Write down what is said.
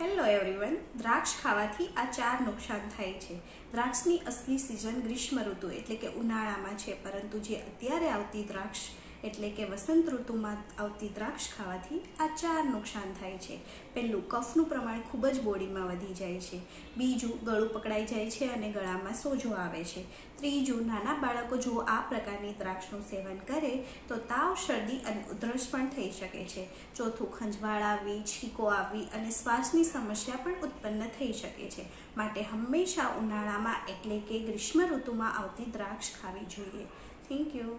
Hello everyone, દ્રાક્ષ ખાવાથી આ 4 નુકસાન થાય છે। દ્રાક્ષની અસલી સિઝન ગ્રીષ્મ ઋતુ એટલે કે ઉનાળામાં છે, પરંતુ જે અત્યારે આવતી દ્રાક્ષ એટલે કે વસંત ઋતુમાં આવતી દ્રાક્ષ ખાવાથી આ 4 નુકસાન થાય છે। પહેલું, કફનું પ્રમાણ ખૂબ જ બોડીમાં વધી જાય છે। બીજું, ગળું પકડાઈ જાય છે અને ગળામાં સોજો આવે છે। ત્રીજું, નાના બાળકો જો આ પ્રકારની દ્રાક્ષનું સેવન કરે તો તાવ, શરદી અને ઉધરસ પણ થઈ શકે છે। ચોથું, ખંજવાળ આવવી, છીકો આવવી અને શ્વાસની સમસ્યા પણ ઉત્પન્ન થઈ શકે છે। માટે હંમેશા ઉનાળામાં એટલે કે ગ્રીષ્મ ઋતુમાં આવતી દ્રાક્ષ ખાવી જોઈએ। Thank you.